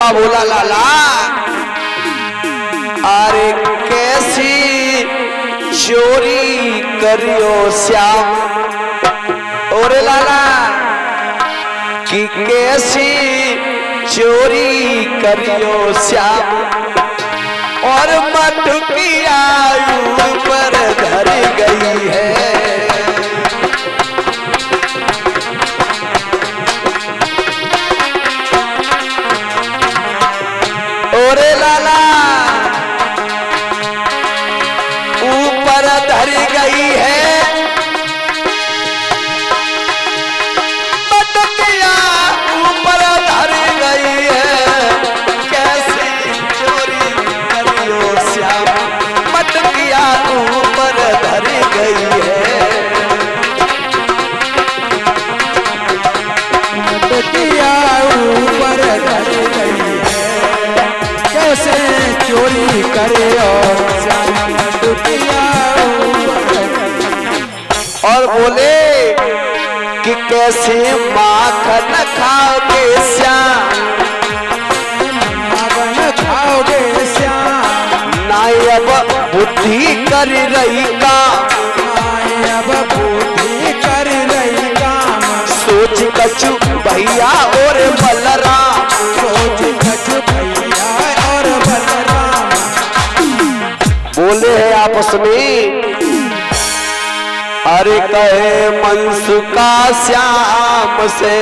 बोला लाला अरे कैसी चोरी करियो श्याम। ओरे लाला कि कैसी चोरी करियो श्याम और मटुकिया ऊपर धर गई है। ओरे लाला ऊपर धर गई है मटुकिया ऊपर धर गई है। कैसी चोरी करियो श्याम मटुकिया ऊपर धर गई है। मटुकिया ऊपर धर गई है कैसे चोरी करे और बोले कि कैसे माखन खाओगे श्याम माखन खाओगे श्याम नायब बुद्धि कर रही काम नायब बुद्धि कर रही काम सोच कछु भैया और बलराम सोच कछु भैया और बलराम बोले हैं आपस में अरे कहे मनसुका श्याम से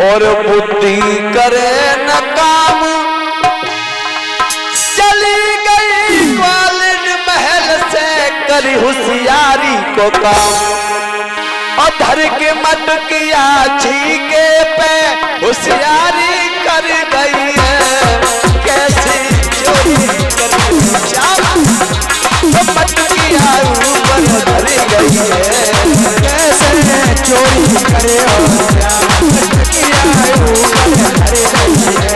और बुद्धि करे न काम। चली गई ग्वालिन महल से करी होशियारी को काम और धर के मटुकिया छीके पे होशियारी कर गई है। कैसी चोरी करी श्याम मटुकिया ऊपर धर गई है। कैसे चोरी करे मटुकिया ऊपर धर गई है।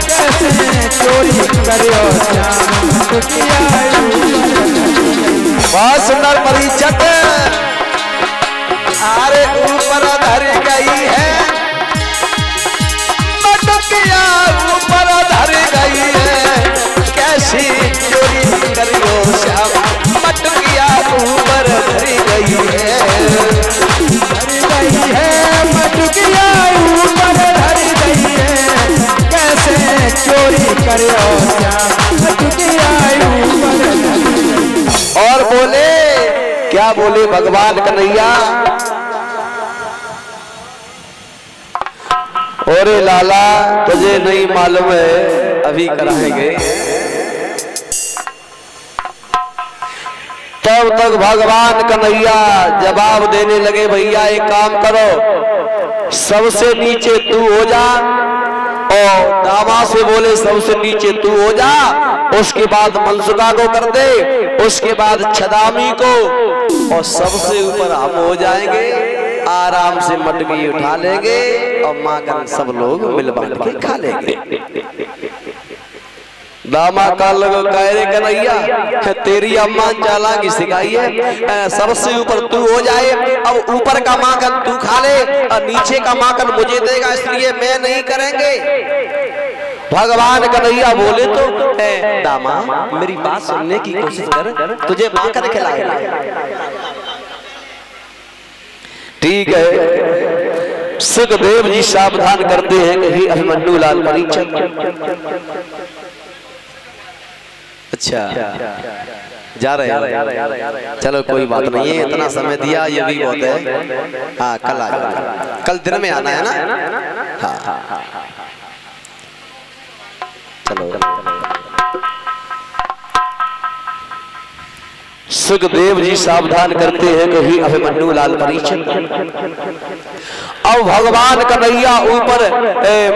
कैसे चोरी करे मटुकिया बहुत सुंदर परिचत आरे ऊपर धर गई है मटुकिया ऊपर धर गई है। कैसी चोरी करियो श्याम मटुकिया ऊपर धर गई है। धर गई है मटुकिया ऊपर धर गई है। कैसे चोरी करे मटुकिया ऊपर और बोले क्या बोले भगवान कन्हैया ओरे लाला तुझे नहीं मालूम है अभी कराएंगे। तब तक भगवान कन्हैया जवाब देने लगे भैया एक काम करो सबसे नीचे तू हो जा और दामा से बोले सबसे नीचे तू हो जा उसके बाद मनसुका को कर दे उसके बाद छदामी को और सबसे ऊपर हम हो जाएंगे आराम से मटकी उठा लेंगे और माखन सब लोग मिल बांट के खा लेंगे। दामा का लगो कह रे कन्हैया तेरी अम्मा चालाकी सिखाई है सबसे ऊपर तू हो जाए अब ऊपर का माखन तू खा ले और नीचे का माखन मुझे देगा इसलिए मैं नहीं करेंगे। भगवान कन्हैया बोले तो दामा मेरी बात सुनने की कोशिश कर तुझे माखन खिलाएगा। ठीक है सुखदेव जी सावधान करते हैं कि अभिमन्यु लाल परीक्षित अच्छा जा रहे हैं चलो कोई बात नहीं है इतना समय दिया ये भी बहुत है। हाँ कल आ जाना कल दिन में आना है ना। हाँ चलो सुखदेव जी सावधान करते हैं कि अभिमन्यु लाल परीक्षित अब भगवान कन्हैया ऊपर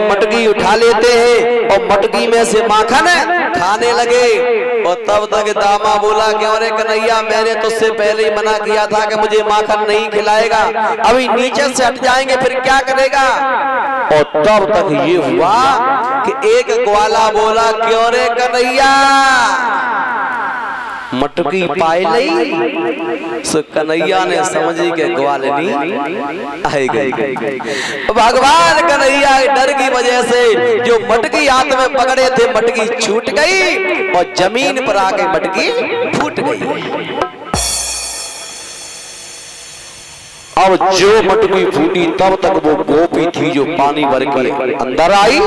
मटकी उठा लेते हैं और मटकी में से माखन खाने लगे और तब तक दामा बोला क्यों रे कन्हैया मैंने तुझसे पहले ही मना किया था कि मुझे माखन नहीं खिलाएगा अभी नीचे से हट जाएंगे फिर क्या करेगा। और तब तक ये हुआ कि एक ग्वाला बोला क्यों रे कन्हैया मटकी पाए लई सो कन्हैया ने समझी के ग्वालनी आई गई। भगवान कन्हैया डर की वजह से जो मटकी हाथ में पकड़े थे मटकी छूट गई और जमीन पर आके मटकी फूट गई। अब जो मटकी फूटी तब तक वो गोपी थी जो पानी भर के अंदर आई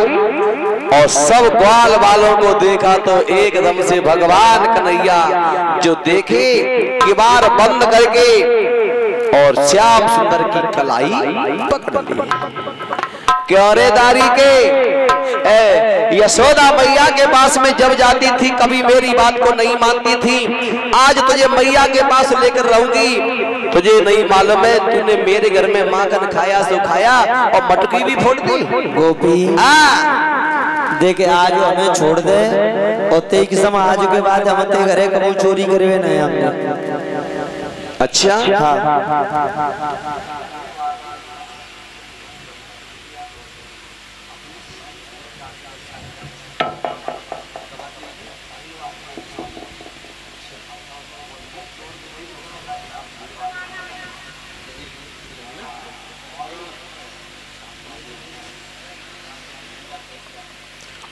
और सब ग्वाल वालों को देखा तो एकदम से भगवान कन्हैया जो देखे किवाड़ बंद करके और श्याम सुंदर की कलाई पकड़ ली। क्योरेदारी के यशोदा मैया के पास में जब जाती थी कभी मेरी बात को नहीं मानती थी। आज तुझे मैया के पास लेकर रहूंगी। तुझे नहीं मालूम है तूने मेरे घर में माखन खाया सो खाया और मटकी भी फोड़ दी। गोपी देखे आज हमें छोड़ दे और ते की समय आज के बाद हम ते घरे कबू चोरी करे नहीं हमने। अच्छा हाँ।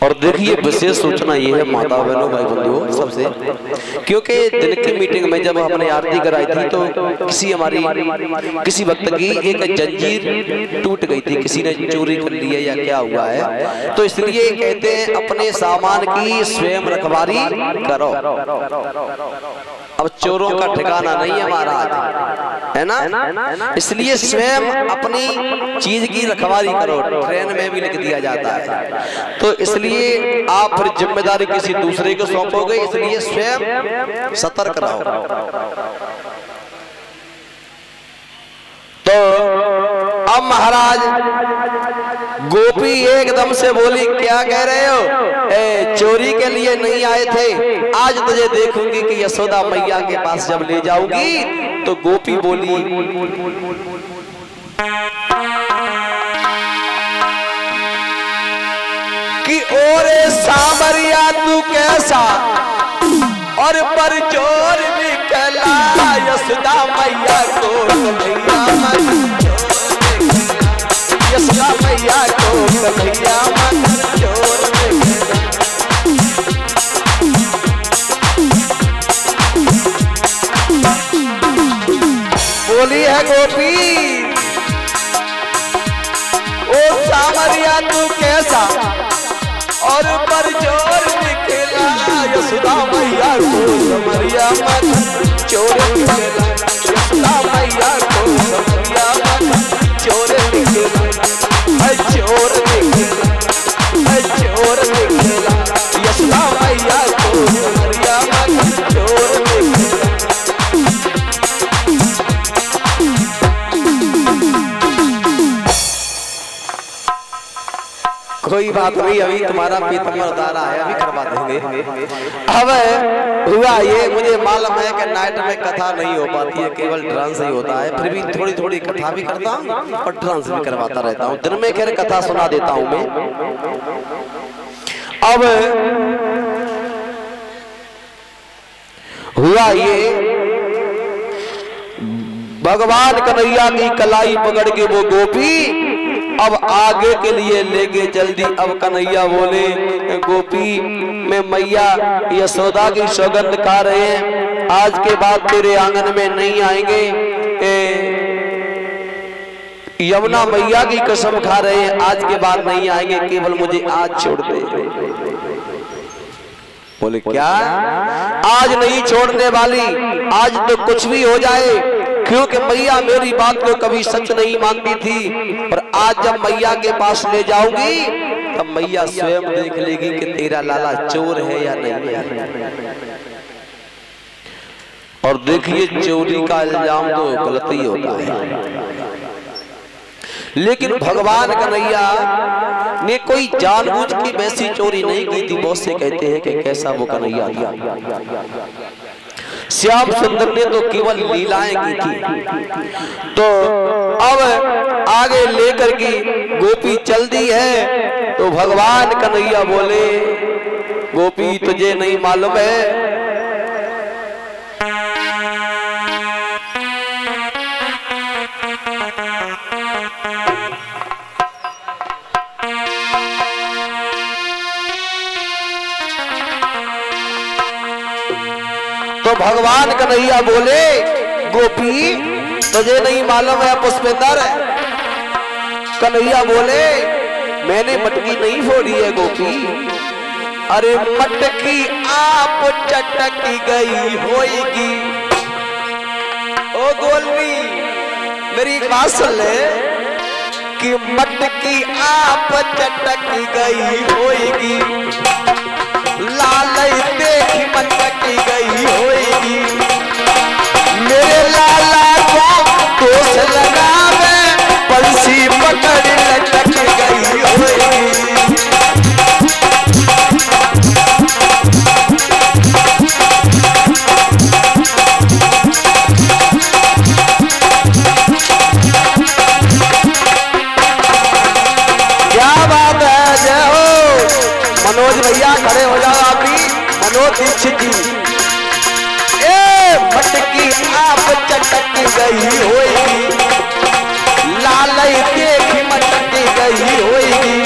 और देखिए विशेष सूचना ये है माता बहनों भाई बंधुओं सबसे, क्योंकि दिन की मीटिंग में जब हमने आरती कराई थी तो किसी वक्त की एक जंजीर टूट गई थी, किसी ने चोरी कर लिया या क्या हुआ है, तो इसलिए कहते हैं अपने सामान की स्वयं रखवारी करो। अब चोरों का ठिकाना नहीं है महाराज, है ना, इसलिए स्वयं अपनी चीज की रखवारी करो। ट्रेन में भी लिख दिया जाता है, तो इसलिए आप फिर जिम्मेदारी किसी दूसरे को सौंपोगे, इसलिए स्वयं सतर्क रहो। तो अब महाराज गोपी एकदम से बोली क्या कह रहे हो, चोरी के लिए नहीं आए थे, आज तुझे देखूंगी कि यशोदा मैया के पास जब ले जाऊंगी। तो गोपी बोली कि ओरे सामरिया तू कैसा और पर चोर निकला, यशोदा मैया को कन्हैया यशोदा मैया को कन्हैया चोर निकला। बोली है गोपी ओ सामरिया तू कैसा और पर जोर निकला, यशोदा मैया को समरिया मत चोर निकला, यशोदा मैया को समरिया मत चोर निकला, चोर निकला, चोर निकला, यशोदा मैया को समरिया मत चोर निकला। कोई बात नहीं, अभी तुम्हारा पीतम्बर उतारा है, अभी करवा देंगे। अब हुआ ये, मुझे मालूम है कि नाइट में कथा नहीं हो पाती है, केवल डांस ही होता है, फिर भी थोड़ी थोड़ी कथा भी करता हूँ और डांस भी करवाता रहता हूँ। दिन में खैर कथा सुना देता हूँ मैं। अब हुआ ये, भगवान कन्हैया की कलाई पकड़ के वो गोपी अब आगे के लिए लेके चल दी। अब कन्हैया बोले गोपी में मैया यशोदा की सौगंध खा रहे हैं, आज के बाद तेरे आंगन में नहीं आएंगे, यमुना मैया की कसम खा रहे हैं, आज के बाद नहीं आएंगे, केवल मुझे आज छोड़ दे। बोले क्या, आज नहीं छोड़ने वाली, आज तो कुछ भी हो जाए, क्योंकि मैया मेरी बात को कभी सच नहीं मानती थी, और आज जब मैया के पास ले जाऊंगी तब मैया स्वयं देख लेगी कि तेरा लाला चोर है या नहीं है। और देखिए चोरी का इल्जाम तो गलत ही होता है, लेकिन भगवान कन्हैया ने कोई जानबूझ के वैसी चोरी नहीं की थी। बहुत से कहते हैं कि कैसा वो कन्हैया था, श्याम सुंदर ने तो केवल लीलाएं की थी। तो अब आगे लेकर की गोपी चल दी है, तो भगवान कन्हैया बोले गोपी तुझे नहीं मालूम है भगवान कन्हैया बोले गोपी तुझे नहीं मालूम है पुष्पेंद्र। कन्हैया बोले मैंने मटकी नहीं फोड़ी है गोपी। अरे मटकी आप चटकी गई होगी। ओ गोलमी मेरी एक बात सुन ले कि मटकी आप चटकी गई होगी। लाल देखी मटकी गई होगी। मेरे लाला को दोष लगावे बंसी पकड़ लटक गई होगी। मनोज भैया खड़े हो जाओ आप भी। मनोज दीक्षित जी ए मटकी आप चटकी गई होगी। लाल देखी मटकी गई होगी।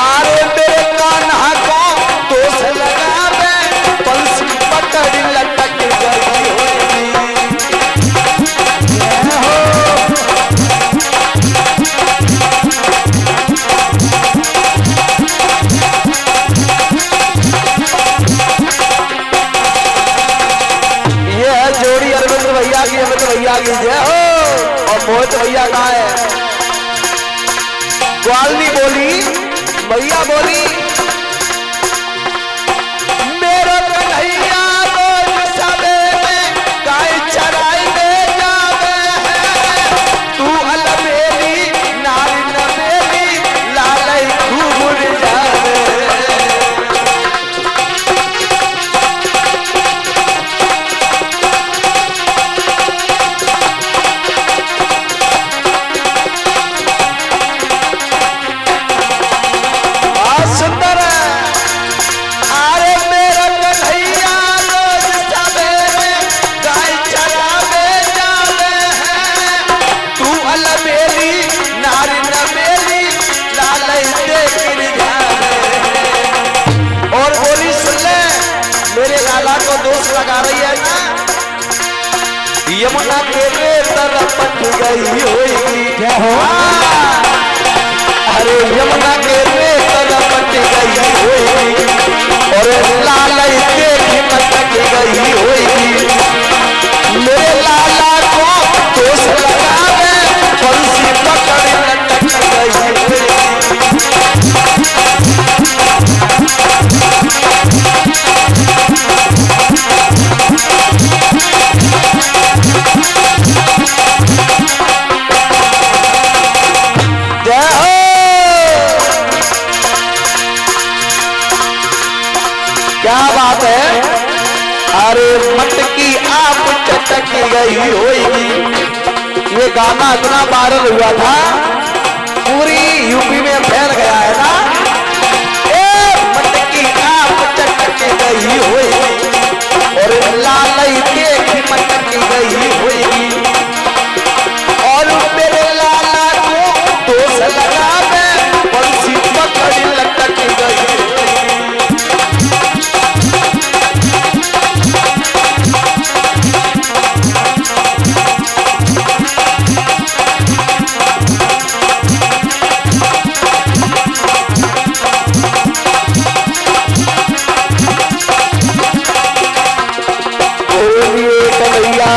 अरे मेरे कान्हा को दोष लगावे बंसी पकड़ लटक गई होगी। भैया की जय हो। और मोहित भैया कहा है? ग्वालनी बोली भैया बोली मेरा कन्हैया रोज सवेरे गाय चराई में जावे है। तू अलबेली नारी नबेली लाल घूर जावे। लगा रही है ना यमुना के तरफ पट गई होगी। क्या हो? अरे यमुना के तरफ पट गई होगी। और लाल देखी मटक गई होगी। मेरे लाला को दोष लगावे बंसी पकड़ लटक गई होगी। क्या बात है? अरे मटकी आप चटकी गई होगी। ये गाना इतना वायरल हुआ था पूरी यूपी में फैल गया है ना। ए मटकी आप चटकी गई होगी। और लाल देखी मटकी गई होगी। और मेरे लाला को दोष लगावे बंसी पकड़ लटक गई होगी। कन्हैया